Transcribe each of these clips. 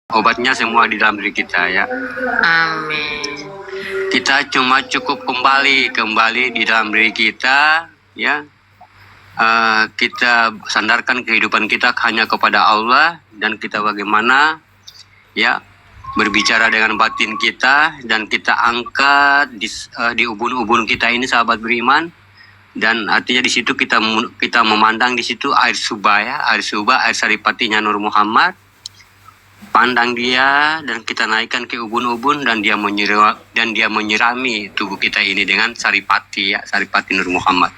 Obatnya semua di dalam diri kita ya. Amin. Kita cuma cukup kembali di dalam diri kita ya. Kita sandarkan kehidupan kita hanya kepada Allah, dan kita bagaimana ya berbicara dengan batin kita, dan kita angkat di ubun-ubun kita ini, sahabat beriman. Dan artinya di situ kita memandang di situ air subah ya, air saripatinya Nur Muhammad. Pandang dia dan kita naikkan ke ubun-ubun, dan dia menyirami tubuh kita ini dengan saripati ya, saripati Nur Muhammad.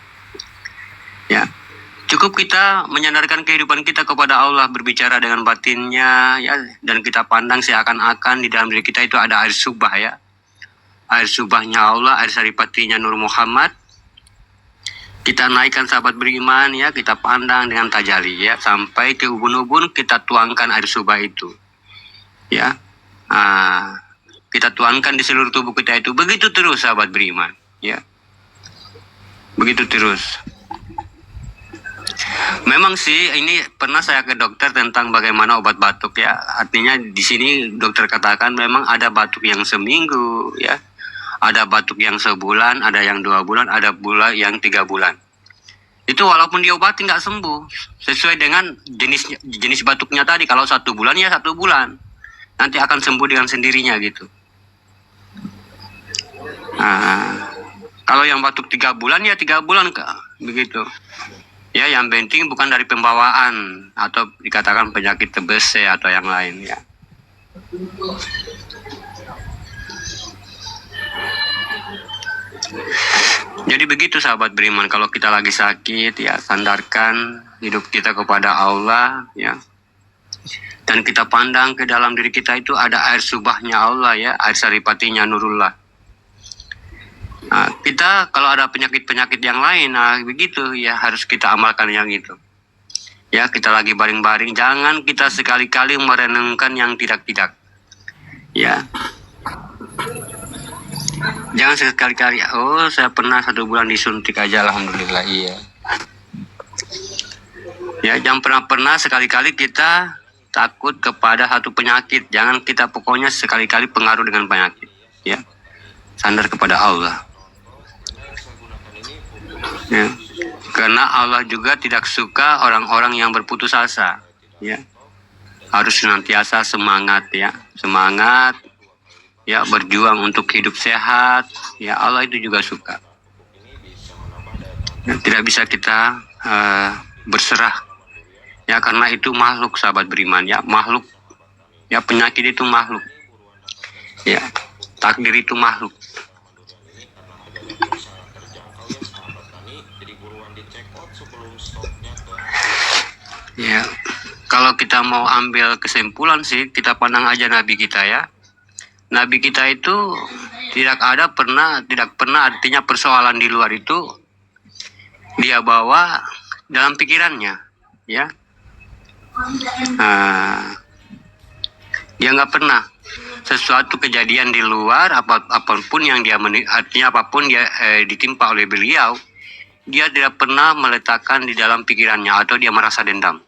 Ya. Cukup kita menyandarkan kehidupan kita kepada Allah, berbicara dengan batinnya ya, dan kita pandang seakan-akan di dalam diri kita itu ada air subah ya. Air subahnya Allah, air saripatinya Nur Muhammad. Kita naikkan, sahabat beriman ya, kita pandang dengan tajali ya, sampai ke ubun-ubun kita tuangkan air subah itu. Ya, kita tuangkan di seluruh tubuh kita itu. Begitu terus, sahabat beriman. Ya, begitu terus. Memang sih ini pernah saya ke dokter tentang bagaimana obat batuk ya. Artinya di sini dokter katakan memang ada batuk yang seminggu ya, ada batuk yang sebulan, ada yang 2 bulan, ada pula yang 3 bulan. Itu walaupun diobati nggak sembuh, sesuai dengan jenis batuknya tadi. Kalau 1 bulan ya 1 bulan. Nanti akan sembuh dengan sendirinya gitu. Kalau yang batuk 3 bulan ya 3 bulan begitu. Ya, yang penting bukan dari pembawaan atau dikatakan penyakit TBC atau yang lain ya. Jadi begitu, sahabat beriman, kalau kita lagi sakit ya, sandarkan hidup kita kepada Allah ya. Dan kita pandang ke dalam diri kita itu ada air subahnya Allah ya, air saripatinya Nurullah. Kita kalau ada penyakit-penyakit yang lain, begitu ya, harus kita amalkan yang itu. Ya, kita lagi baring-baring, jangan kita sekali-kali merenungkan yang tidak-tidak. Ya. Jangan sekali-kali, oh saya pernah 1 bulan disuntik aja, alhamdulillah, iya. Ya, jangan pernah sekali-kali kita takut kepada satu penyakit. Jangan kita pokoknya sekali-kali pengaruh dengan penyakit ya. Sandar kepada Allah ya. Karena Allah juga tidak suka orang-orang yang berputus asa ya. Harus senantiasa semangat ya, semangat ya, berjuang untuk hidup sehat ya. Allah itu juga suka ya. Tidak bisa kita berserah ya, karena itu makhluk, sahabat beriman ya, makhluk ya. Penyakit itu makhluk ya, takdir itu makhluk ya. Kalau kita mau ambil kesimpulan sih, kita pandang aja Nabi kita ya. Nabi kita itu tidak pernah artinya persoalan di luar itu dia bawa dalam pikirannya ya. Dia nggak pernah sesuatu kejadian di luar, apapun yang dia artinya apapun dia ditimpa oleh beliau, dia tidak pernah meletakkan di dalam pikirannya atau dia merasa dendam.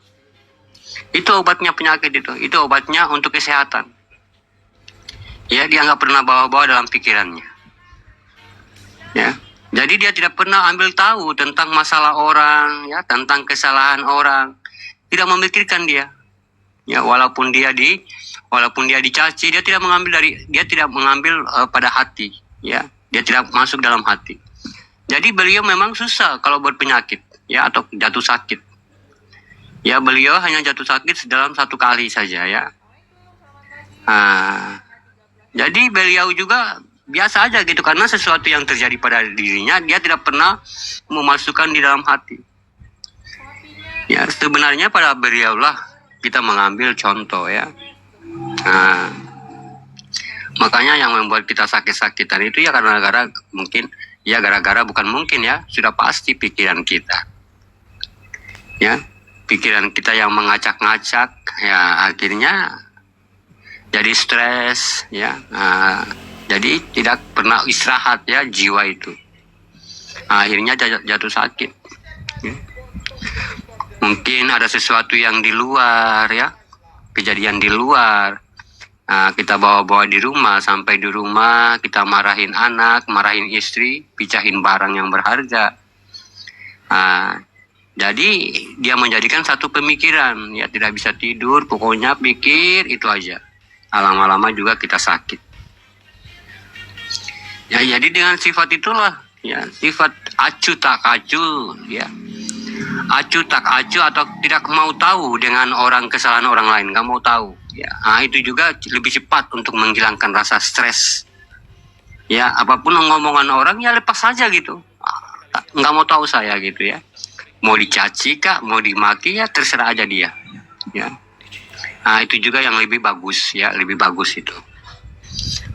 Itu obatnya penyakit itu obatnya untuk kesehatan ya. Dia nggak pernah bawa-bawa dalam pikirannya ya. Jadi dia tidak pernah ambil tahu tentang masalah orang ya, tentang kesalahan orang. Tidak memikirkan dia ya, walaupun dia dicaci, dia tidak mengambil pada hati ya. Dia tidak masuk dalam hati. Jadi beliau memang susah kalau berpenyakit ya, atau jatuh sakit ya. Beliau hanya jatuh sakit dalam 1 kali saja ya. Jadi beliau juga biasa aja gitu, karena sesuatu yang terjadi pada dirinya dia tidak pernah memasukkan di dalam hati ya. Sebenarnya pada beliau lah kita mengambil contoh ya. Makanya yang membuat kita sakit-sakitan itu ya gara-gara bukan mungkin ya, sudah pasti pikiran kita ya. Pikiran kita yang mengacak-ngacak ya, akhirnya jadi stres ya. Jadi tidak pernah istirahat ya jiwa itu, akhirnya jatuh sakit ya. Mungkin ada sesuatu yang di luar ya, kejadian di luar kita bawa-bawa di rumah, sampai di rumah kita marahin anak, marahin istri, picahin barang yang berharga. Jadi dia menjadikan satu pemikiran, ya tidak bisa tidur, pokoknya pikir itu aja. Lama-lama juga kita sakit. Ya, jadi dengan sifat itulah, ya sifat acuh tak acuh, ya acuh tak acuh atau tidak mau tahu dengan kesalahan orang lain, nggak mau tahu. Ya, itu juga lebih cepat untuk menghilangkan rasa stres. Ya, apapun ngomongan orang ya lepas saja gitu. Nggak mau tahu saya gitu ya. Mau dicaci kak, mau dimaki ya terserah aja dia. Ya, itu juga yang lebih bagus ya, lebih bagus itu.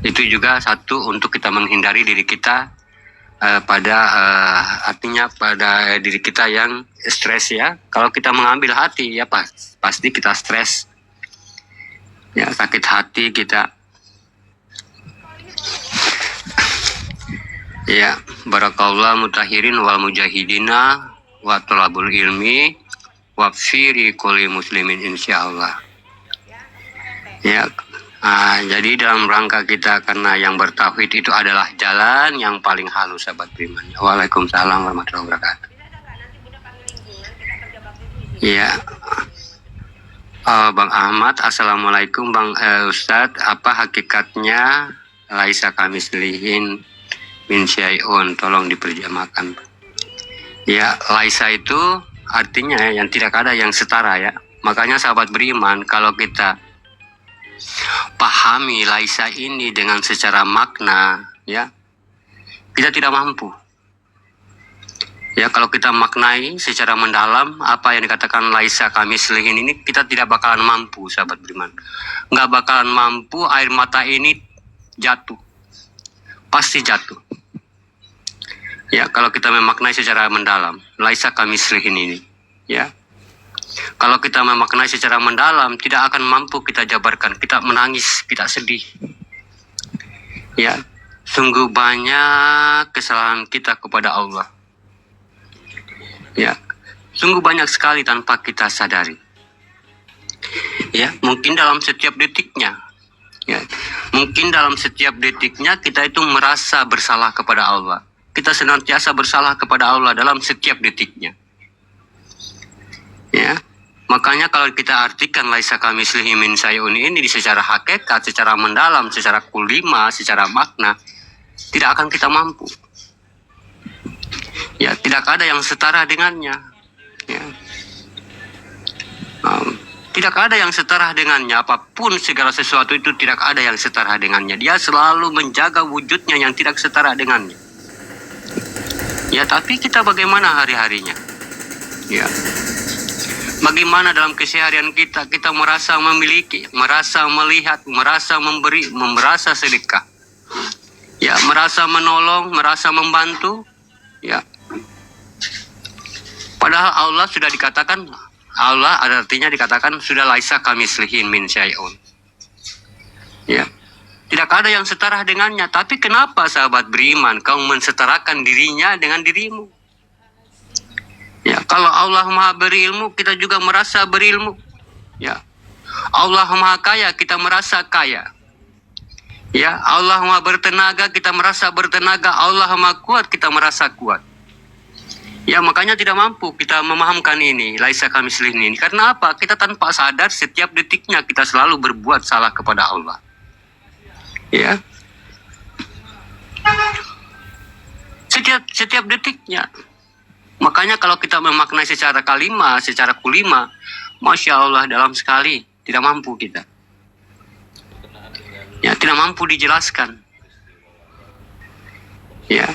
Itu juga satu untuk kita menghindari diri kita artinya pada diri kita yang stres ya. Kalau kita mengambil hati ya pasti kita stres. Ya, sakit hati kita. Ya, barakallah mutahirin wal mujahidina wa tolabul ilmi wa firi kulli muslimin insyaallah. Ya, jadi dalam rangka kita karena yang bertauhid itu adalah jalan yang paling halus sahabat beriman. Waalaikumsalam warahmatullahi wabarakatuh. Ya. Bang Ahmad, assalamualaikum Bang Ustadz, apa hakikatnya laisa kamislihin min syai'un, tolong diterjemahkan. Ya, laisa itu artinya yang tidak ada yang setara ya. Makanya sahabat beriman, kalau kita pahami laisa ini dengan secara makna ya, kita tidak mampu. Ya, kalau kita maknai secara mendalam apa yang dikatakan laisa kamislihin ini, kita tidak bakalan mampu sahabat beriman. Nggak bakalan mampu air mata ini jatuh. Pasti jatuh. Ya, kalau kita memaknai secara mendalam laisa kamislihin ini, ya. Kalau kita memaknai secara mendalam tidak akan mampu kita jabarkan. Kita menangis, kita sedih. Ya, sungguh banyak kesalahan kita kepada Allah. Ya, sungguh banyak sekali tanpa kita sadari. Ya, mungkin dalam setiap detiknya. Ya, mungkin dalam setiap detiknya kita itu merasa bersalah kepada Allah. Kita senantiasa bersalah kepada Allah dalam setiap detiknya. Ya, makanya kalau kita artikan laisa kamislihi min syai'un ini secara hakikat, secara mendalam, secara kulima, secara makna, tidak akan kita mampu. Ya, tidak ada yang setara dengannya. Ya. Tidak ada yang setara dengannya. Apapun segala sesuatu itu tidak ada yang setara dengannya. Dia selalu menjaga wujudnya yang tidak setara dengannya. Ya, tapi kita bagaimana hari-harinya? Ya. Bagaimana dalam keseharian kita merasa memiliki, merasa melihat, merasa memberi, merasa sedekah. Ya, merasa menolong, merasa membantu. Ya. Padahal Allah sudah dikatakan, Allah artinya dikatakan sudah laisa kamislihin min syai'un. Ya. Tidak ada yang setara dengannya. Tapi kenapa sahabat beriman kau mensetarakan dirinya dengan dirimu? Ya, kalau Allah Maha berilmu, kita juga merasa berilmu. Ya. Allah Maha kaya, kita merasa kaya. Ya, Allah Maha bertenaga, kita merasa bertenaga. Allah Maha kuat, kita merasa kuat. Ya, makanya tidak mampu kita memahamkan ini, laisa kamislihin ini. Karena apa? Kita tanpa sadar setiap detiknya kita selalu berbuat salah kepada Allah. Ya. Setiap detiknya. Makanya kalau kita memaknai secara kalimah, secara kulima, Masya Allah dalam sekali, tidak mampu kita. Ya, tidak mampu dijelaskan. Ya.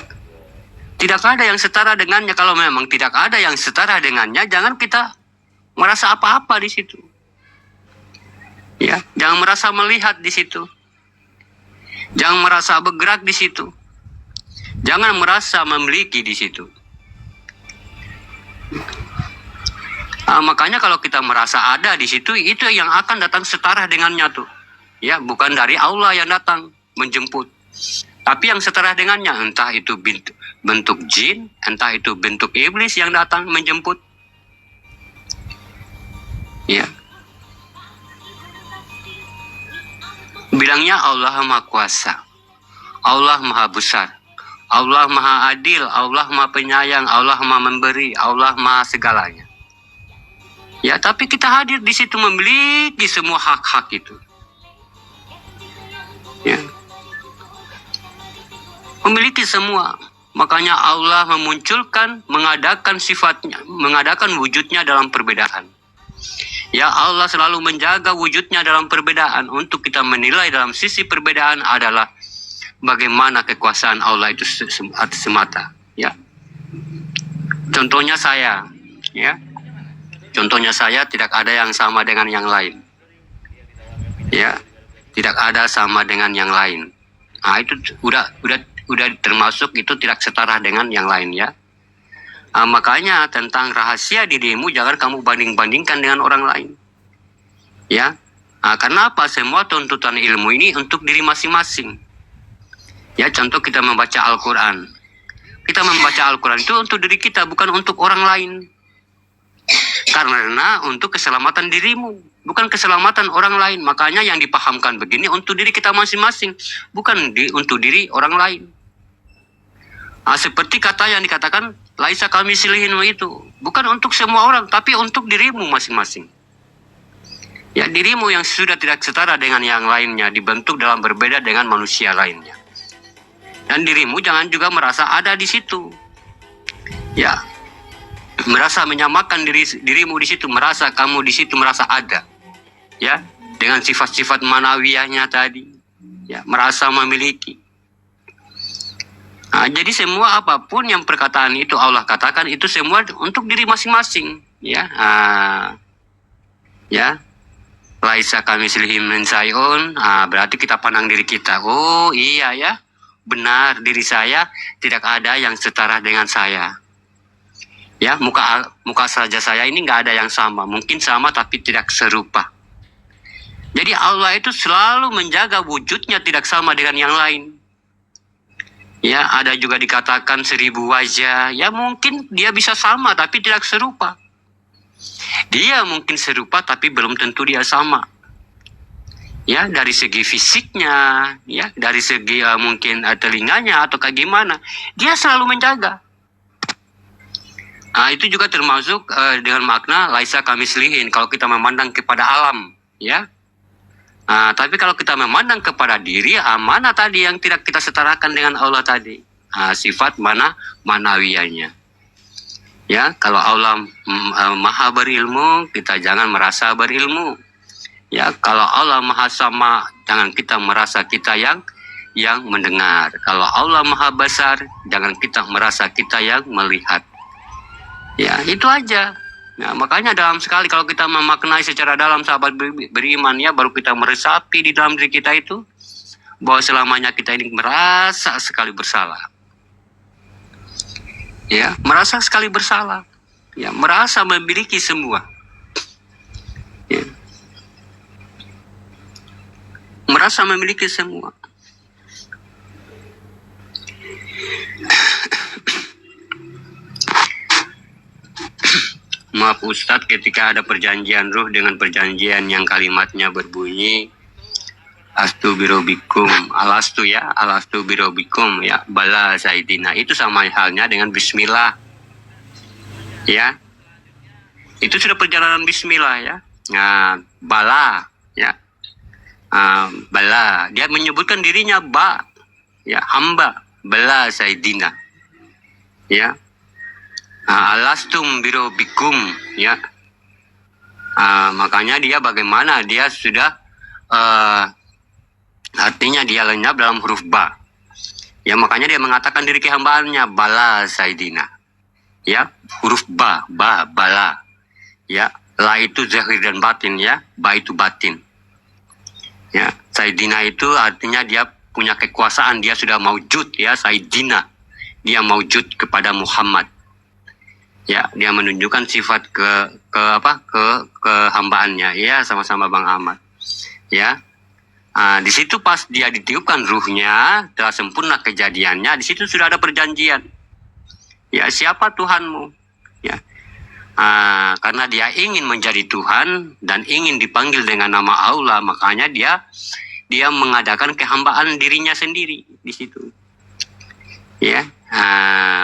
Tidak ada yang setara dengannya. Kalau memang tidak ada yang setara dengannya, jangan kita merasa apa-apa di situ. Ya, jangan merasa melihat di situ. Jangan merasa bergerak di situ. Jangan merasa memiliki di situ. Makanya kalau kita merasa ada di situ, itu yang akan datang setara dengannya tuh. Ya, bukan dari Allah yang datang menjemput. Tapi yang setara dengannya, entah itu bentuk jin, entah itu bentuk iblis yang datang menjemput. Ya. Bilangnya Allah Maha Kuasa, Allah Maha Besar, Allah Maha Adil, Allah Maha Penyayang, Allah Maha Memberi, Allah Maha segalanya. Ya, tapi kita hadir di situ memiliki semua hak-hak itu. Ya. Memiliki semua. Makanya Allah memunculkan, mengadakan sifatnya, mengadakan wujudnya dalam perbedaan. Ya, Allah selalu menjaga wujudnya dalam perbedaan. Untuk kita menilai dalam sisi perbedaan adalah bagaimana kekuasaan Allah itu semata. Ya. Contohnya saya, ya. Contohnya saya tidak ada yang sama dengan yang lain. Ya, tidak ada sama dengan yang lain. Nah, itu udah termasuk itu tidak setara dengan yang lain, ya. Makanya tentang rahasia dirimu jangan kamu banding-bandingkan dengan orang lain. Ya. Karena apa? Semua tuntutan ilmu ini untuk diri masing-masing. Ya, contoh kita membaca Al-Qur'an. Kita membaca Al-Qur'an itu untuk diri kita, bukan untuk orang lain. Karena untuk keselamatan dirimu, bukan keselamatan orang lain. Makanya yang dipahamkan begini untuk diri kita masing-masing, bukan untuk diri orang lain. Seperti kata yang dikatakan laisa kami silihin itu, bukan untuk semua orang, tapi untuk dirimu masing-masing. Ya, dirimu yang sudah tidak setara dengan yang lainnya, dibentuk dalam berbeda dengan manusia lainnya. Dan dirimu jangan juga merasa ada di situ. Ya, merasa menyamakan dirimu di situ, merasa kamu di situ merasa ada, ya, dengan sifat-sifat manawiyahnya tadi, ya, merasa memiliki. Jadi semua apapun yang perkataan itu Allah katakan itu semua untuk diri masing-masing, ya, ya, laisa kamitslihi min syai'un, berarti kita pandang diri kita, oh iya ya, benar diri saya tidak ada yang setara dengan saya. Ya, muka saja saya ini nggak ada yang sama. Mungkin sama tapi tidak serupa. Jadi Allah itu selalu menjaga wujudnya tidak sama dengan yang lain. Ya, ada juga dikatakan 1000 wajah. Ya, mungkin dia bisa sama tapi tidak serupa. Dia mungkin serupa tapi belum tentu dia sama. Ya, dari segi fisiknya, ya, dari segi mungkin telinganya atau kayak gimana. Dia selalu menjaga. Itu juga termasuk dengan makna laisa kamitslihin kalau kita memandang kepada alam, ya. Tapi kalau kita memandang kepada diri, mana tadi yang tidak kita setarakan dengan Allah tadi? Sifat manawiyahnya. Ya, kalau Allah maha berilmu, kita jangan merasa berilmu. Ya, kalau Allah maha sama, jangan kita merasa kita yang mendengar. Kalau Allah maha besar, jangan kita merasa kita yang melihat. Ya, itu aja. Nah, makanya dalam sekali kalau kita memaknai secara dalam sahabat beriman, ya, baru kita meresapi di dalam diri kita itu bahwa selamanya kita ini merasa sekali bersalah. Ya, merasa sekali bersalah. Ya, merasa memiliki semua. Ya. Merasa memiliki semua. Maaf Ustadz, ketika ada perjanjian ruh dengan perjanjian yang kalimatnya berbunyi Astu birobikum, alastu ya, alastu birobikum, ya, bala saidina, itu sama halnya dengan bismillah. Ya, itu sudah perjalanan bismillah, ya. Bala, ya, bala, dia menyebutkan dirinya ya, hamba, bala saidina, ya. Alastum birobikum, ya. Makanya dia bagaimana dia sudah artinya dia lenyap dalam huruf ba. Ya, makanya dia mengatakan diri kehambaannya bala saidina. Ya, huruf bala. Ya, la itu zahir dan batin, ya. Ba itu batin. Ya, saidina itu artinya dia punya kekuasaan, dia sudah maujud, ya, saidina. Dia maujud kepada Muhammad. Ya, dia menunjukkan sifat kehambaannya, ya, sama-sama Bang Ahmad. Ya, di situ pas dia ditiupkan ruhnya, telah sempurna kejadiannya, di situ sudah ada perjanjian. Ya, siapa Tuhanmu? Ya, karena dia ingin menjadi Tuhan dan ingin dipanggil dengan nama Allah, makanya dia dia mengadakan kehambaan dirinya sendiri di situ. Ya,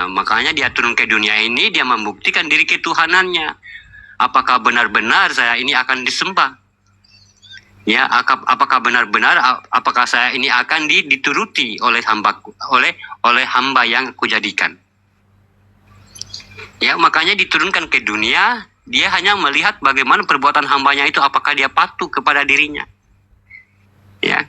makanya dia turun ke dunia ini, dia membuktikan diri ketuhanannya. Apakah benar-benar saya ini akan disembah? Ya, apakah benar-benar apakah saya ini akan dituruti oleh hambaku, oleh hamba yang kujadikan? Ya, makanya diturunkan ke dunia, dia hanya melihat bagaimana perbuatan hambanya itu, apakah dia patuh kepada dirinya. Ya.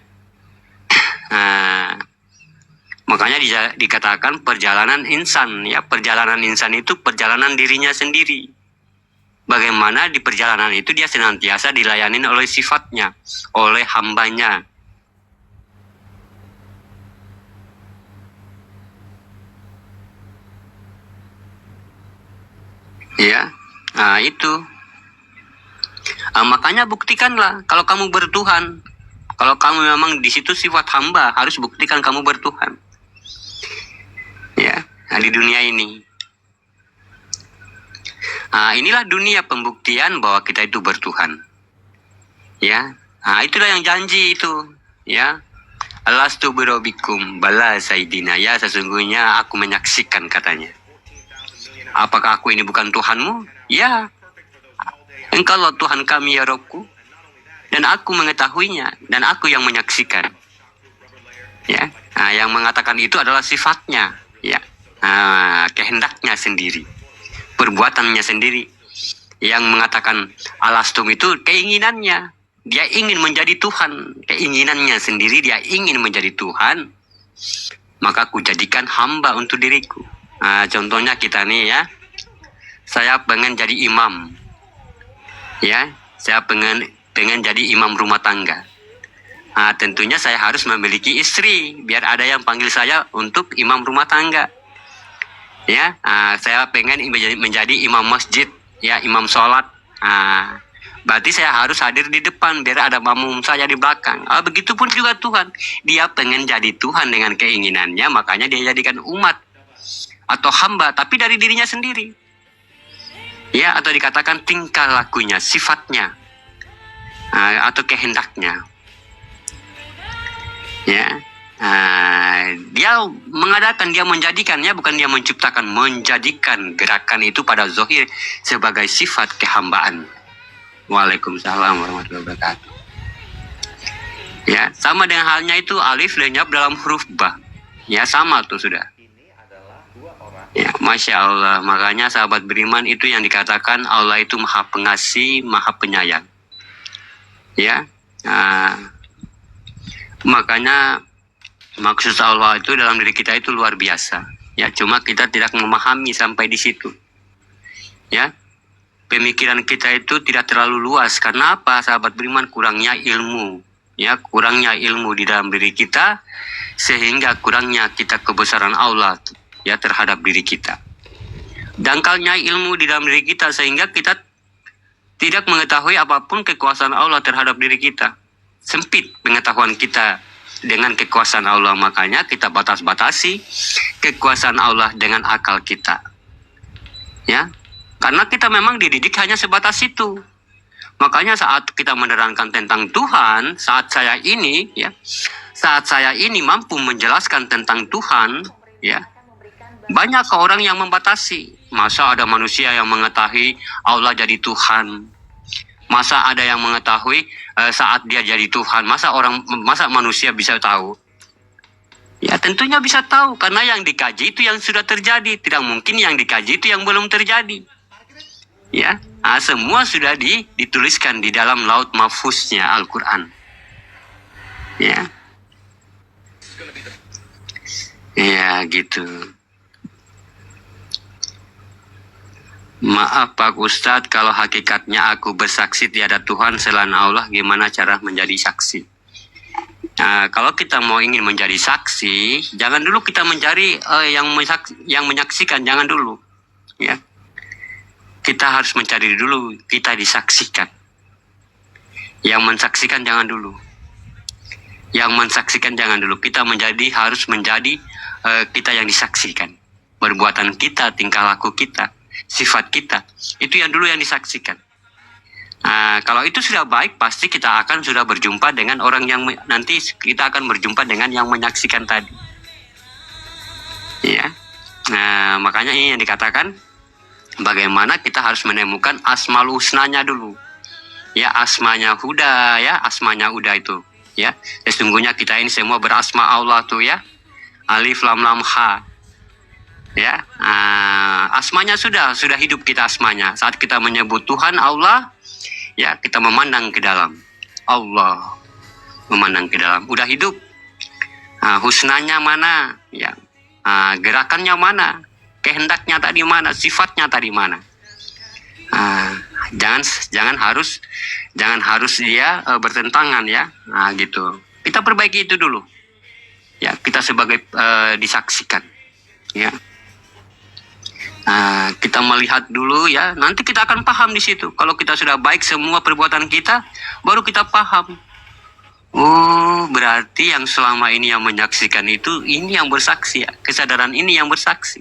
Makanya dikatakan perjalanan insan, ya, perjalanan insan itu perjalanan dirinya sendiri. Bagaimana di perjalanan itu dia senantiasa dilayani oleh sifatnya, oleh hambanya. Ya, itu. Makanya buktikanlah kalau kamu bertuhan. Kalau kamu memang di situ sifat hamba, harus buktikan kamu bertuhan. Ya, di dunia ini. Inilah dunia pembuktian bahwa kita itu bertuhan. Ya, itulah yang janji itu. Ya, alastu birobikum bala saidina. Ya, sesungguhnya aku menyaksikan, katanya. Apakah aku ini bukan Tuhanmu? Ya, engkaulah Tuhan kami ya Robku. Dan aku mengetahuinya, dan aku yang menyaksikan. Ya, yang mengatakan itu adalah sifatnya, ya, kehendaknya sendiri, perbuatannya sendiri. Yang mengatakan alastum itu keinginannya, dia ingin menjadi Tuhan, keinginannya sendiri, dia ingin menjadi Tuhan. Maka aku jadikan hamba untuk diriku. Contohnya kita nih, ya, saya pengen jadi imam, ya, saya pengen jadi imam rumah tangga. Tentunya saya harus memiliki istri, biar ada yang panggil saya untuk imam rumah tangga. Ya, saya pengen menjadi imam masjid, ya, imam sholat. Berarti saya harus hadir di depan, biar ada makmum saya di belakang. Begitupun juga Tuhan, dia pengen jadi Tuhan dengan keinginannya, makanya dia jadikan umat atau hamba, tapi dari dirinya sendiri. Ya, atau dikatakan tingkah lakunya, sifatnya. Atau kehendaknya, ya, dia mengadakan, dia menjadikannya, bukan dia menciptakan, menjadikan gerakan itu pada zahir sebagai sifat kehambaan. Waalaikumsalam warahmatullahi wabarakatuh. Ya, sama dengan halnya itu alif lenyap dalam huruf ba, ya, sama tuh sudah. Ya, Masya Allah. Makanya sahabat beriman itu yang dikatakan Allah itu maha pengasih, maha penyayang. Ya, makanya maksud Allah itu dalam diri kita itu luar biasa. Ya, cuma kita tidak memahami sampai di situ. Ya, pemikiran kita itu tidak terlalu luas. Karena apa? Sahabat beriman, kurangnya ilmu. Ya, kurangnya ilmu di dalam diri kita, sehingga kurangnya kita kebesaran Allah, ya, terhadap diri kita. Dangkalnya ilmu di dalam diri kita, sehingga kita tidak mengetahui apapun kekuasaan Allah terhadap diri kita. Sempit pengetahuan kita dengan kekuasaan Allah, makanya kita batasi kekuasaan Allah dengan akal kita. Ya, karena kita memang dididik hanya sebatas itu. Makanya saat kita menerangkan tentang Tuhan, saat saya ini mampu menjelaskan tentang Tuhan, ya, banyak orang yang membatasi. Masa ada manusia yang mengetahui Allah jadi Tuhan? Masa ada yang mengetahui saat dia jadi Tuhan? Masa manusia bisa tahu? Ya, tentunya bisa tahu, karena yang dikaji itu yang sudah terjadi. Tidak mungkin yang dikaji itu yang belum terjadi. Ya, semua sudah dituliskan di dalam laut mahfuznya Al-Quran. Ya, ya, gitu. Maaf Pak Ustadz, kalau hakikatnya aku bersaksi tiada Tuhan selain Allah, gimana cara menjadi saksi? Kalau kita mau ingin menjadi saksi, jangan dulu kita mencari yang menyaksikan, jangan dulu. Ya, kita harus mencari dulu kita disaksikan. Yang mensaksikan jangan dulu. Yang mensaksikan jangan dulu. Kita harus menjadi kita yang disaksikan. Perbuatan kita, tingkah laku kita, sifat kita, itu yang dulu yang disaksikan. Kalau itu sudah baik, pasti kita akan sudah berjumpa dengan orang yang nanti kita akan berjumpa dengan yang menyaksikan tadi. Ya. Makanya ini yang dikatakan bagaimana kita harus menemukan asmaul husnanya dulu. Ya, asmanya Huda, ya, asmanya Huda itu. Ya, sesungguhnya kita ini semua berasma Allah tuh ya. Alif lam lam ha. Ya, asmanya sudah hidup kita asmanya. Saat kita menyebut Tuhan Allah, ya kita memandang ke dalam. Allah memandang ke dalam. Udah hidup. Husnanya mana? Ya. Gerakannya mana? Kehendaknya tadi mana? Sifatnya tadi mana? Jangan harus dia bertentangan ya. Gitu. Kita perbaiki itu dulu. Ya, kita sebagai disaksikan. Ya. Kita melihat dulu ya, nanti kita akan paham di situ. Kalau kita sudah baik semua perbuatan kita, baru kita paham. Oh, berarti yang selama ini yang menyaksikan itu, ini yang bersaksi ya. Kesadaran ini yang bersaksi.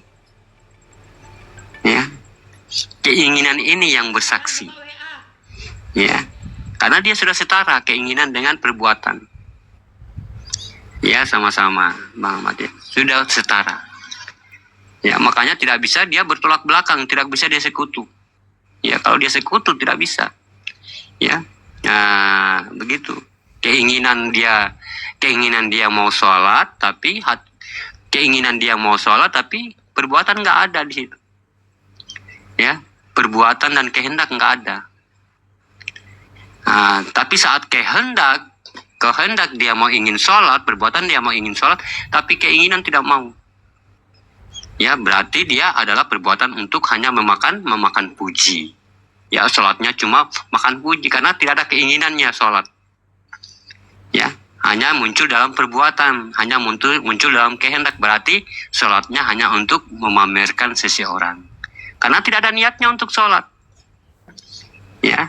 Ya. Keinginan ini yang bersaksi. Ya. Karena dia sudah setara keinginan dengan perbuatan. Ya, sama-sama Bang Ahmad ya. Sudah setara. Ya, makanya tidak bisa dia bertolak belakang, tidak bisa dia sekutu. Ya, kalau dia sekutu tidak bisa. Ya. Begitu. Keinginan dia mau sholat, tapi keinginan dia mau sholat, tapi perbuatan nggak ada di situ. Ya, perbuatan dan kehendak nggak ada. Tapi saat kehendak dia mau ingin sholat, perbuatan dia mau ingin sholat, tapi keinginan tidak mau. Ya, berarti dia adalah perbuatan untuk hanya memakan puji. Ya, sholatnya cuma makan puji karena tidak ada keinginannya sholat. Ya, hanya muncul dalam perbuatan, hanya muncul dalam kehendak, berarti sholatnya hanya untuk memamerkan seseorang. Karena tidak ada niatnya untuk sholat. Ya,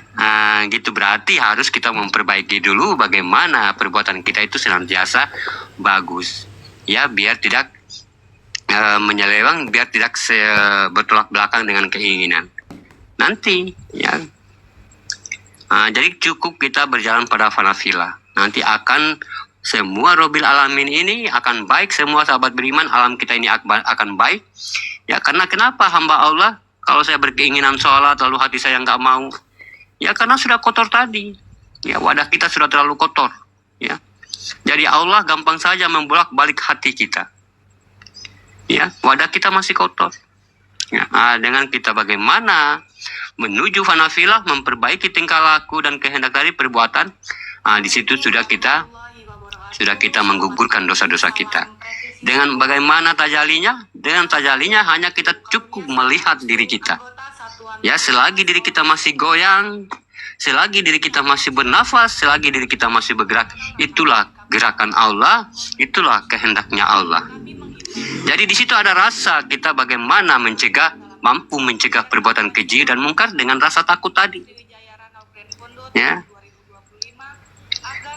gitu berarti harus kita memperbaiki dulu bagaimana perbuatan kita itu senantiasa bagus. Ya, biar tidak menyeleweng, biar tidak bertolak belakang dengan keinginan. Nanti, ya. Jadi cukup kita berjalan pada fanafilah. Nanti akan semua Robil Alamin ini akan baik, semua sahabat beriman, alam kita ini akan baik. Ya, karena kenapa hamba Allah, kalau saya berkeinginan sholat, lalu hati saya nggak mau. Ya, karena sudah kotor tadi. Ya, wadah kita sudah terlalu kotor. Ya. Jadi Allah gampang saja membolak-balik hati kita. Ya, wadah kita masih kotor. Ya, dengan kita bagaimana menuju fanafilah, memperbaiki tingkah laku dan kehendak dari perbuatan, di situ sudah kita menggugurkan dosa-dosa kita. Dengan bagaimana tajalinya? Dengan tajalinya hanya kita cukup melihat diri kita. Ya, selagi diri kita masih goyang, selagi diri kita masih bernafas, selagi diri kita masih bergerak, itulah gerakan Allah, itulah kehendaknya Allah. Jadi di situ ada rasa kita bagaimana mampu mencegah perbuatan keji dan mungkar dengan rasa takut tadi. Ya.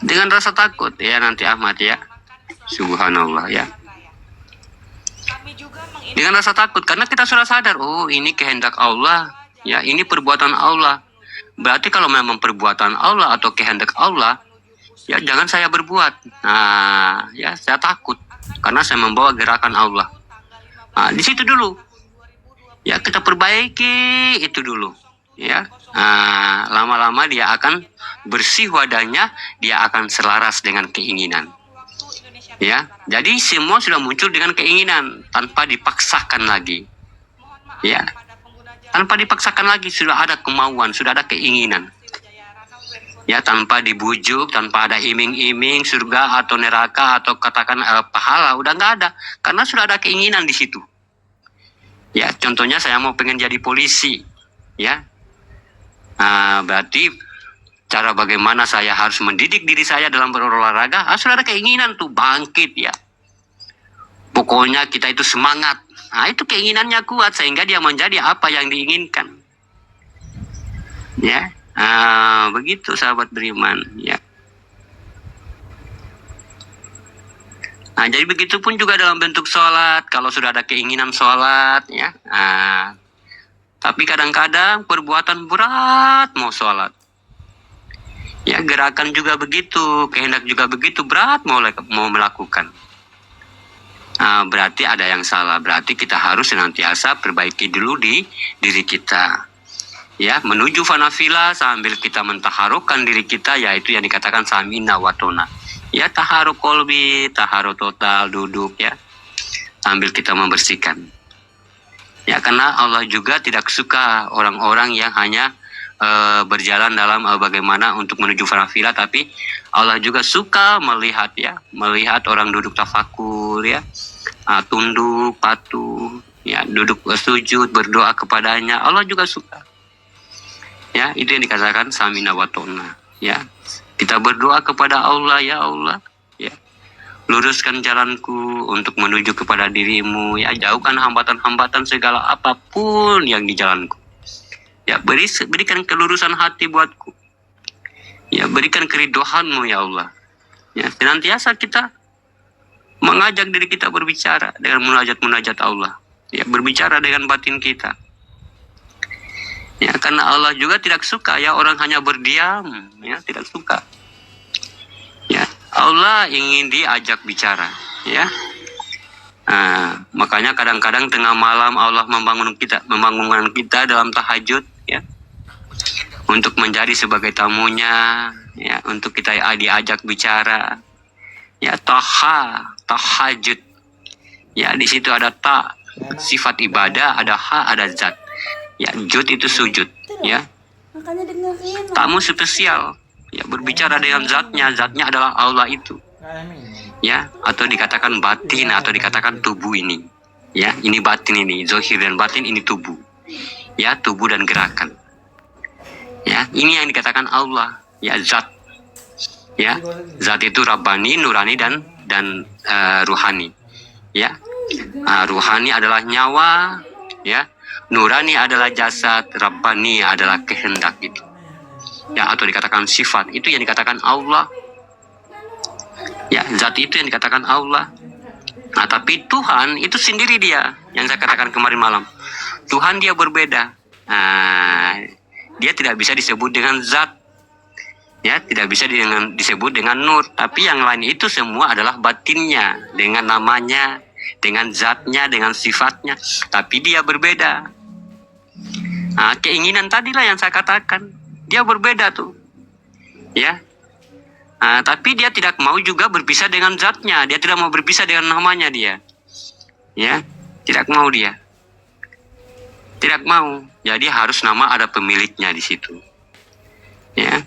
Dengan rasa takut ya nanti Ahmad ya. Subhanallah ya. Dengan rasa takut karena kita sudah sadar, oh ini kehendak Allah, ya ini perbuatan Allah. Berarti kalau memang perbuatan Allah atau kehendak Allah, ya jangan saya berbuat. Ya saya takut karena saya membawa gerakan Allah. Di situ dulu. Ya kita perbaiki itu dulu. Ya, lama-lama dia akan bersih wadahnya, dia akan selaras dengan keinginan. Ya, jadi semua sudah muncul dengan keinginan tanpa dipaksakan lagi. Ya, tanpa dipaksakan lagi sudah ada kemauan, sudah ada keinginan. Ya, tanpa dibujuk, tanpa ada iming-iming surga atau neraka atau katakan pahala, udah nggak ada, karena sudah ada keinginan di situ. Ya, contohnya saya mau pengen jadi polisi, ya. Berarti cara bagaimana saya harus mendidik diri saya dalam berolahraga, sudah ada keinginan tuh bangkit ya. Pokoknya kita itu semangat. Itu keinginannya kuat sehingga dia menjadi apa yang diinginkan. Ya, begitu sahabat beriman, ya. Jadi begitu pun juga dalam bentuk sholat, kalau sudah ada keinginan sholat, ya. Tapi kadang-kadang perbuatan berat mau sholat. Ya, gerakan juga begitu, kehendak juga begitu, berat mau melakukan. Berarti ada yang salah. Berarti kita harus senantiasa perbaiki dulu di diri kita. Ya, menuju fanafila sambil kita mentaharukan diri kita, yaitu yang dikatakan samina watona. Ya, taharuk kolbi, taharuk total, duduk ya. Sambil kita membersihkan. Ya, karena Allah juga tidak suka orang-orang yang hanya berjalan dalam bagaimana untuk menuju fanafila, tapi Allah juga suka melihat ya, melihat orang duduk tafakur ya, tunduk, patuh, ya, duduk sujud, berdoa kepadanya. Allah juga suka. Ya, itu yang dikatakan samina watona. Ya, kita berdoa kepada Allah, ya Allah, ya, luruskan jalanku untuk menuju kepada dirimu, ya, jauhkan hambatan-hambatan segala apapun yang di jalanku. Ya, berikan kelurusan hati buatku. Ya, berikan keridoanmu ya Allah. Ya, senantiasa kita mengajak diri kita berbicara dengan munajat-munajat Allah. Ya, berbicara dengan batin kita. Ya, karena Allah juga tidak suka ya orang hanya berdiam, ya, tidak suka. Ya, Allah ingin diajak bicara, ya. Makanya kadang-kadang tengah malam Allah membangunkan kita dalam tahajud, ya, untuk menjadi sebagai tamunya, ya, untuk kita diajak bicara, ya, tahajud, ya, di situ ada sifat ibadah, ada ada zat, ya, jud itu sujud, ya, tamu spesial, ya, berbicara dengan zatnya adalah Allah itu. Ya, atau dikatakan batin atau dikatakan tubuh ini. Ya, ini batin ini, zohir dan batin ini tubuh. Ya, tubuh dan gerakan. Ya, ini yang dikatakan Allah, ya, zat. Ya, zat itu Rabbani, Nurani dan ruhani. Ya. Ruhani adalah nyawa, ya. Nurani adalah jasad, Rabbani adalah kehendak itu. Ya, atau dikatakan sifat, itu yang dikatakan Allah. Ya, zat itu yang dikatakan Allah. Tapi Tuhan itu sendiri dia, yang saya katakan kemarin malam. Tuhan dia berbeda. Dia tidak bisa disebut dengan zat. Ya, tidak bisa disebut dengan nur. Tapi yang lain itu semua adalah batinnya, dengan namanya, dengan zatnya, dengan sifatnya. Tapi dia berbeda. Keinginan tadilah yang saya katakan. Dia berbeda tuh. Ya. Tapi dia tidak mau juga berpisah dengan zatnya. Dia tidak mau berpisah dengan namanya dia. Ya, tidak mau dia. Tidak mau. Jadi harus nama ada pemiliknya di situ. Ya.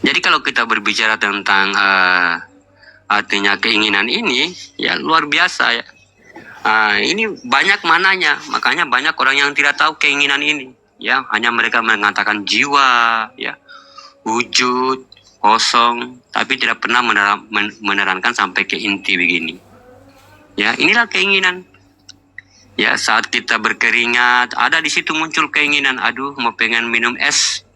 Jadi kalau kita berbicara tentang artinya keinginan ini, ya luar biasa ya. Ini banyak mananya. Makanya banyak orang yang tidak tahu keinginan ini. Ya, hanya mereka mengatakan jiwa, ya, wujud, kosong, tapi tidak pernah menerangkan sampai ke inti begini. Ya, inilah keinginan. Ya, saat kita berkeringat, ada di situ muncul keinginan, aduh, mau pengen minum es.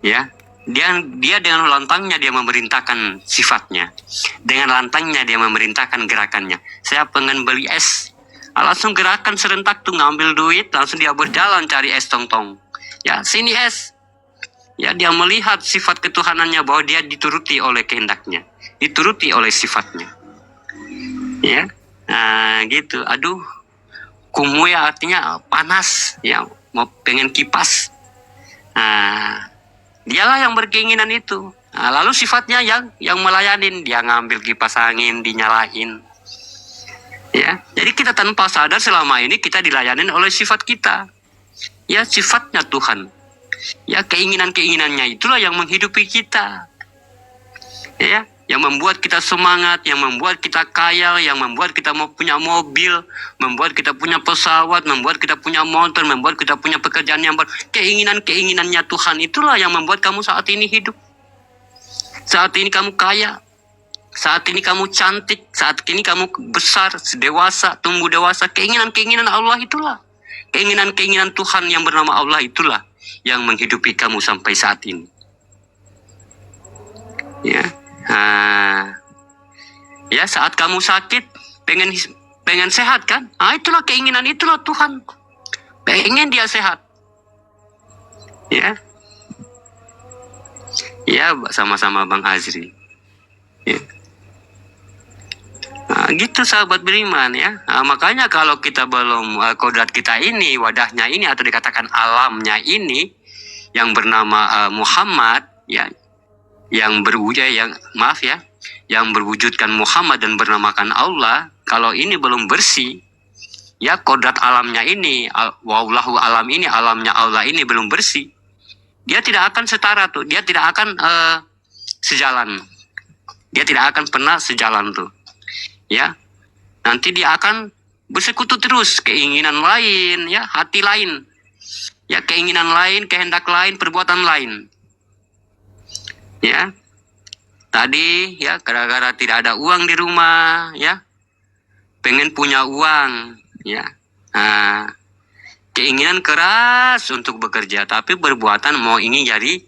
Ya, dia dengan lantangnya dia memerintahkan sifatnya. Dengan lantangnya dia memerintahkan gerakannya. Saya pengen beli es. Langsung gerakan serentak tuh ngambil duit, langsung dia berjalan cari es tong-tong. Ya, sini es. Ya, dia melihat sifat ketuhanannya bahwa dia dituruti oleh kehendaknya, dituruti oleh sifatnya. Ya, gitu. Aduh, kumuya artinya panas. Ya, mau pengen kipas. Dialah yang berkeinginan itu. Lalu sifatnya yang melayanin, dia ngambil kipas angin, dinyalain. Ya, jadi kita tanpa sadar selama ini kita dilayanin oleh sifat kita. Ya, sifatnya Tuhan. Ya, keinginan-keinginannya itulah yang menghidupi kita. Ya, yang membuat kita semangat, yang membuat kita kaya, yang membuat kita mau punya mobil, membuat kita punya pesawat, membuat kita punya motor, membuat kita punya pekerjaan yang baru. Keinginan-keinginannya Tuhan itulah yang membuat kamu saat ini hidup. Saat ini kamu kaya. Saat ini kamu cantik, saat ini kamu besar, dewasa, tumbuh dewasa. Keinginan-keinginan Allah itulah. Keinginan-keinginan Tuhan yang bernama Allah itulah yang menghidupi kamu sampai saat ini. Ya, ya, saat kamu sakit, pengen sehat kan? Itulah keinginan, itulah Tuhan. Pengen dia sehat. Ya. Ya, sama-sama Bang Azri. Ya. Nah, gitu sahabat beriman ya. Nah, makanya kalau kita belum kodrat kita ini, wadahnya ini atau dikatakan alamnya ini yang bernama Muhammad ya, yang berwujud yang berwujudkan Muhammad dan bernamakan Allah, kalau ini belum bersih, ya kodrat alamnya ini, wallahu alam ini, alamnya Allah ini belum bersih, dia tidak akan setara tuh, dia tidak akan sejalan, dia tidak akan pernah sejalan tuh, ya. Nanti dia akan bersekutu terus, keinginan lain, ya, hati lain, ya, keinginan lain, kehendak lain, perbuatan lain, ya. Tadi ya gara-gara tidak ada uang di rumah, ya, pengen punya uang, ya. Nah, keinginan keras untuk bekerja, tapi perbuatan mau ingin jadi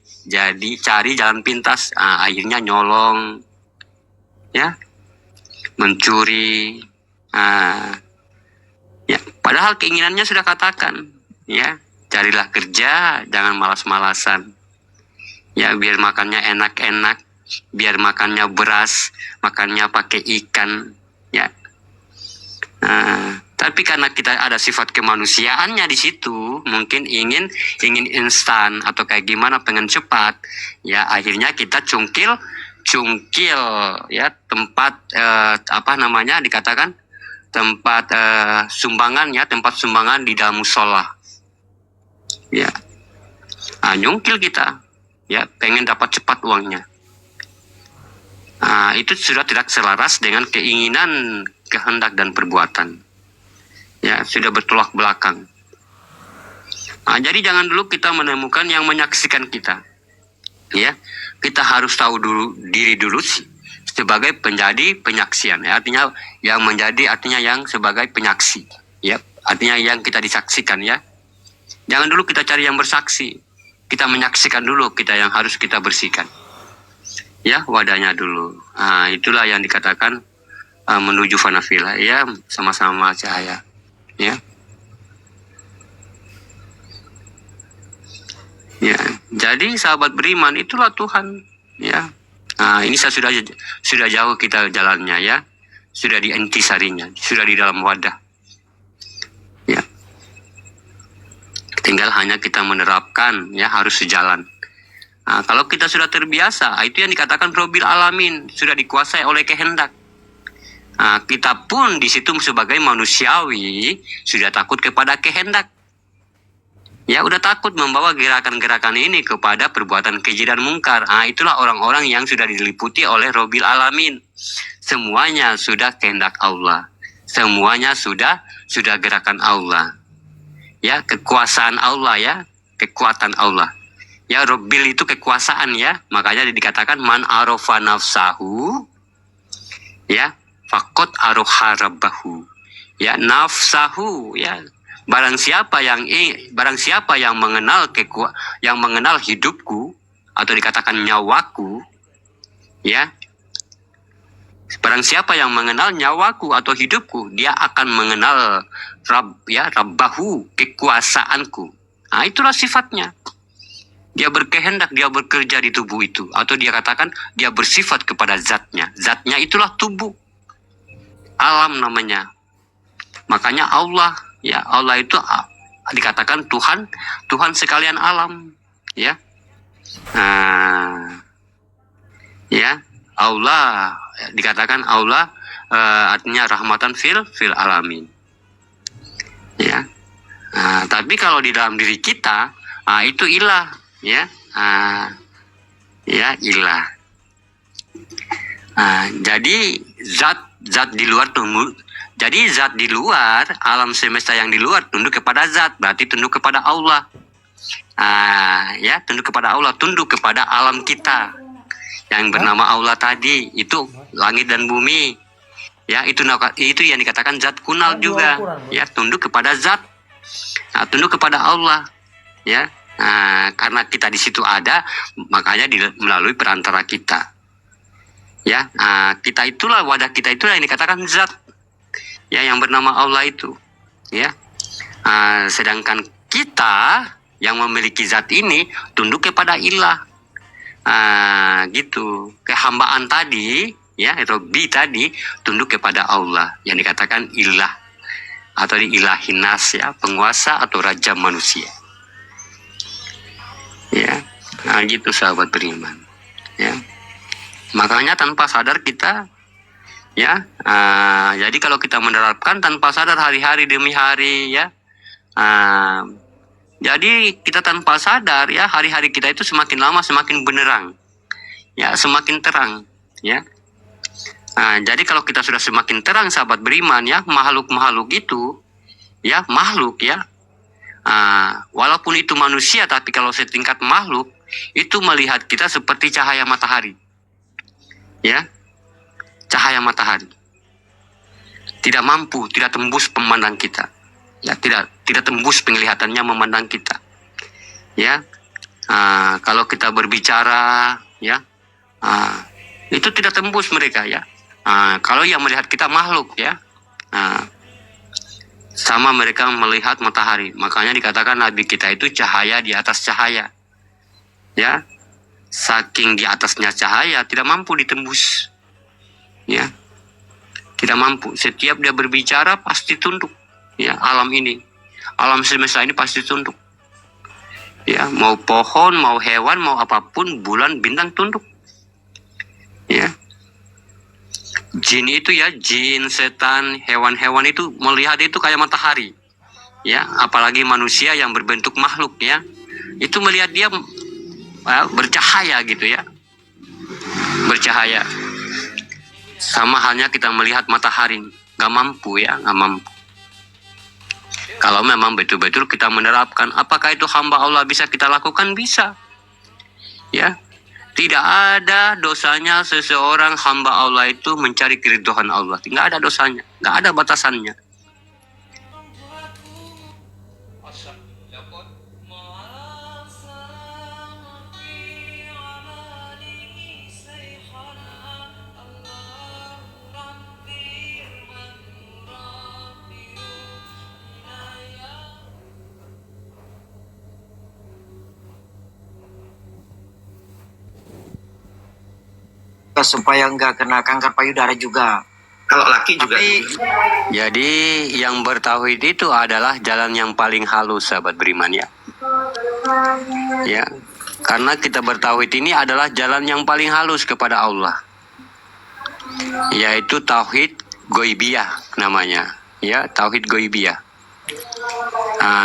cari jalan pintas, akhirnya nyolong, ya, mencuri, ya. Padahal keinginannya sudah katakan, ya, carilah kerja, jangan malas-malasan, ya, biar makannya enak-enak, biar makannya beras, makannya pakai ikan, ya. Tapi karena kita ada sifat kemanusiaannya di situ, mungkin ingin instan atau kayak gimana, pengen cepat, ya akhirnya kita cungkil ya tempat dikatakan tempat sumbangan, ya, tempat sumbangan di dalam musola, ya. Nyungkil kita, ya, pengen dapat cepat uangnya. Itu sudah tidak selaras dengan keinginan, kehendak dan perbuatan, ya, sudah bertolak belakang. Jadi jangan dulu kita menemukan yang menyaksikan kita, ya. Kita harus tahu dulu diri dulu sebagai penjadi penyaksian, ya. Artinya yang menjadi, artinya yang sebagai penyaksi, ya, artinya yang kita disaksikan, ya. Jangan dulu kita cari yang bersaksi, kita menyaksikan dulu kita yang harus kita bersihkan, ya, wadahnya dulu. Itulah yang dikatakan menuju fanafila, ya, sama-sama cahaya, ya. Ya, jadi sahabat beriman itulah Tuhan, ya. Ini saya sudah jauh kita jalannya, ya, sudah di intisarinya, sudah di dalam wadah, ya. Tinggal hanya kita menerapkan, ya, harus sejalan. Kalau kita sudah terbiasa, itu yang dikatakan Robbil Alamin, sudah dikuasai oleh kehendak. Kita pun di situ sebagai manusiawi sudah takut kepada kehendak. Ya, udah takut membawa gerakan-gerakan ini kepada perbuatan keji dan mungkar. Itulah orang-orang yang sudah diliputi oleh Robbil Alamin. Semuanya sudah kehendak Allah. Semuanya sudah gerakan Allah. Ya, kekuasaan Allah, ya, kekuatan Allah. Ya, Robbil itu kekuasaan, ya. Makanya dikatakan man arofa nafsahu, ya, fakot aroha rabbahu. Ya, nafsahu, ya. Barang siapa yang mengenal hidupku atau dikatakan nyawaku, ya. Barang siapa yang mengenal nyawaku atau hidupku, dia akan mengenal rabbahu, kekuasaanku. Itulah sifatnya. Dia berkehendak, dia bekerja di tubuh itu, atau dia katakan dia bersifat kepada zatnya. Zatnya itulah tubuh. Alam namanya. Makanya Allah, ya, Allah itu dikatakan Tuhan sekalian alam, ya. Ya, Allah dikatakan Allah artinya rahmatan fil alamin, ya. Tapi kalau di dalam diri kita, itu ilah, ya. Ya, ilah. Jadi zat di luar Jadi zat di luar, alam semesta yang di luar tunduk kepada zat, berarti tunduk kepada Allah. Ya, tunduk kepada Allah, tunduk kepada alam kita yang bernama Allah tadi, itu langit dan bumi. Ya, itu yang dikatakan zat kunal juga, ya, tunduk kepada zat. Tunduk kepada Allah, ya. Karena kita di situ ada, makanya melalui perantara kita. Ya, kita itulah, wadah kita itulah yang dikatakan zat, ya, yang bernama Allah itu, ya. Sedangkan kita yang memiliki zat ini tunduk kepada ilah. Gitu. Kehambaan tadi, ya, Robbi tadi tunduk kepada Allah yang dikatakan ilah atau ilahinas, ya, penguasa atau raja manusia. Ya, gitu sahabat beriman. Ya, makanya tanpa sadar kita, ya, jadi kalau kita menerapkan tanpa sadar hari-hari demi hari, ya, jadi kita tanpa sadar, ya, hari-hari kita itu semakin lama semakin benerang, ya, semakin terang, ya. Jadi kalau kita sudah semakin terang sahabat beriman, ya, makhluk-makhluk itu, ya, makhluk, ya, walaupun itu manusia, tapi kalau setingkat makhluk itu melihat kita seperti cahaya matahari, ya, cahaya matahari, tidak mampu, tidak tembus memandang kita, ya, tidak tembus penglihatannya memandang kita, ya. Kalau kita berbicara, ya, itu tidak tembus mereka, ya. Kalau yang melihat kita makhluk, ya, sama mereka melihat matahari. Makanya dikatakan Nabi kita itu cahaya di atas cahaya, ya. Saking di atasnya cahaya tidak mampu ditembus, ya, tidak mampu. Setiap dia berbicara pasti tunduk, ya. Alam ini, alam semesta ini pasti tunduk, ya. Mau pohon, mau hewan, mau apapun, bulan, bintang tunduk, ya. Jin itu, ya, jin, setan, hewan-hewan itu melihat itu kayak matahari, ya. Apalagi manusia yang berbentuk makhluk, ya, itu melihat dia bercahaya gitu, ya, bercahaya. Sama halnya kita melihat matahari, nggak mampu, ya, nggak mampu. Kalau memang betul-betul kita menerapkan, apakah itu hamba Allah bisa kita lakukan? Bisa, ya. Tidak ada dosanya seseorang hamba Allah itu mencari keridhaan Allah. Tidak ada dosanya, nggak ada batasannya. Supaya nggak kena kanker payudara juga. Kalau laki juga. Jadi yang bertauhid itu adalah jalan yang paling halus sahabat beriman, ya. Ya, karena kita bertauhid ini adalah jalan yang paling halus kepada Allah, yaitu tauhid goibiyah namanya, ya, tauhid goibiyah.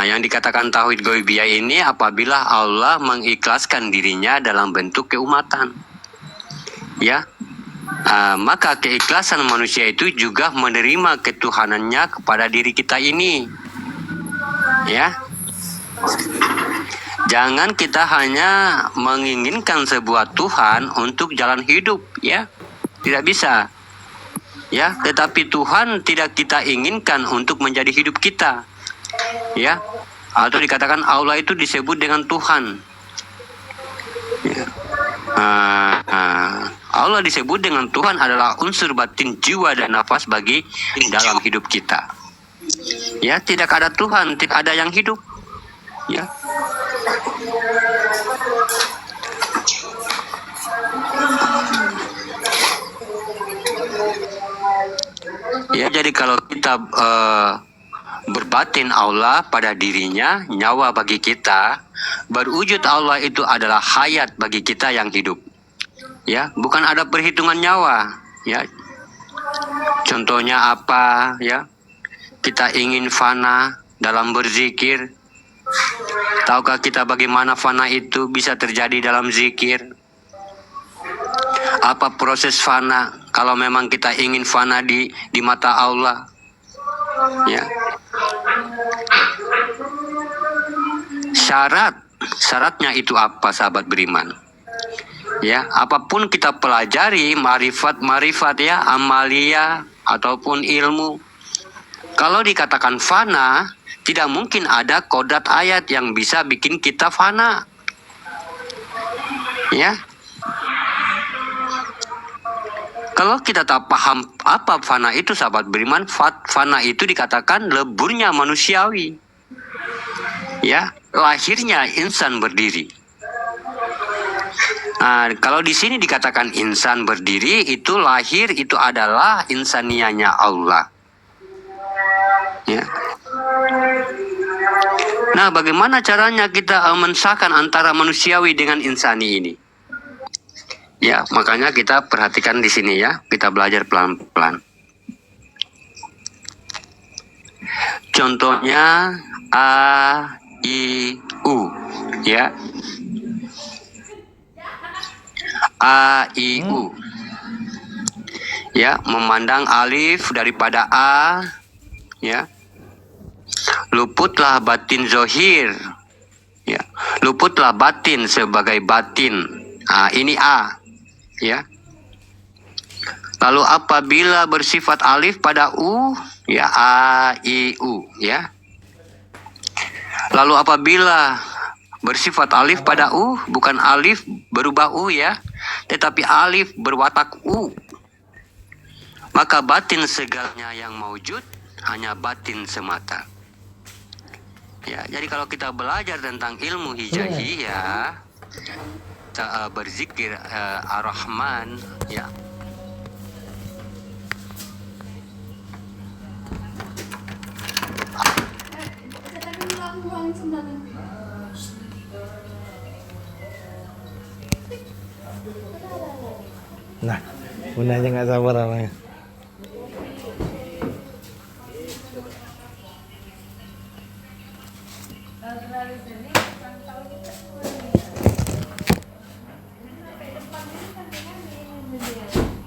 Yang dikatakan tauhid goibiyah ini apabila Allah mengikhlaskan dirinya dalam bentuk keumatan, ya. Maka keikhlasan manusia itu juga menerima ketuhanannya kepada diri kita ini, ya. Jangan kita hanya menginginkan sebuah Tuhan untuk jalan hidup, ya, tidak bisa, ya. Tetapi Tuhan tidak kita inginkan untuk menjadi hidup kita, ya. Atau dikatakan Allah itu disebut dengan Tuhan, ya. Allah disebut dengan Tuhan adalah unsur batin jiwa dan nafas bagi dalam hidup kita, ya. Tidak ada Tuhan, tidak ada yang hidup, ya. Ya, jadi kalau kita berbatin Allah pada dirinya, nyawa bagi kita, berwujud Allah itu adalah hayat bagi kita yang hidup, ya. Bukan ada perhitungan nyawa, ya. Contohnya apa, ya? Kita ingin fana dalam berzikir. Tahukah kita bagaimana fana itu bisa terjadi dalam zikir? Apa proses fana kalau memang kita ingin fana di mata Allah, ya. Syaratnya itu apa sahabat beriman? Ya, apapun kita pelajari, marifat, ya, amalia ataupun ilmu, kalau dikatakan fana, tidak mungkin ada kodrat ayat yang bisa bikin kita fana, ya. Kalau kita tak paham apa fana itu sahabat beriman, fana itu dikatakan leburnya manusiawi, ya, lahirnya insan berdiri. Nah, kalau di sini dikatakan insan berdiri, itu lahir, itu adalah insanianya Allah. Ya. Nah, bagaimana caranya kita mensahkan antara manusiawi dengan insani ini? Ya, makanya kita perhatikan di sini ya. Kita belajar pelan-pelan. Contohnya A, I, U, ya. A, I, U. Ya, memandang alif daripada A, ya. Luputlah batin zohir, ya. Luputlah batin sebagai batin. Nah, ini A, ya. Lalu apabila bersifat alif pada U, ya A, I, U, ya. Lalu apabila bersifat alif pada U, bukan alif berubah U ya, tetapi alif berwatak U. Maka batin segalanya yang maujud hanya batin semata. Ya, jadi kalau kita belajar tentang ilmu hijahi ya, kita berzikir Ar-Rahman ya. Nah, gunanya nggak sabar orangnya.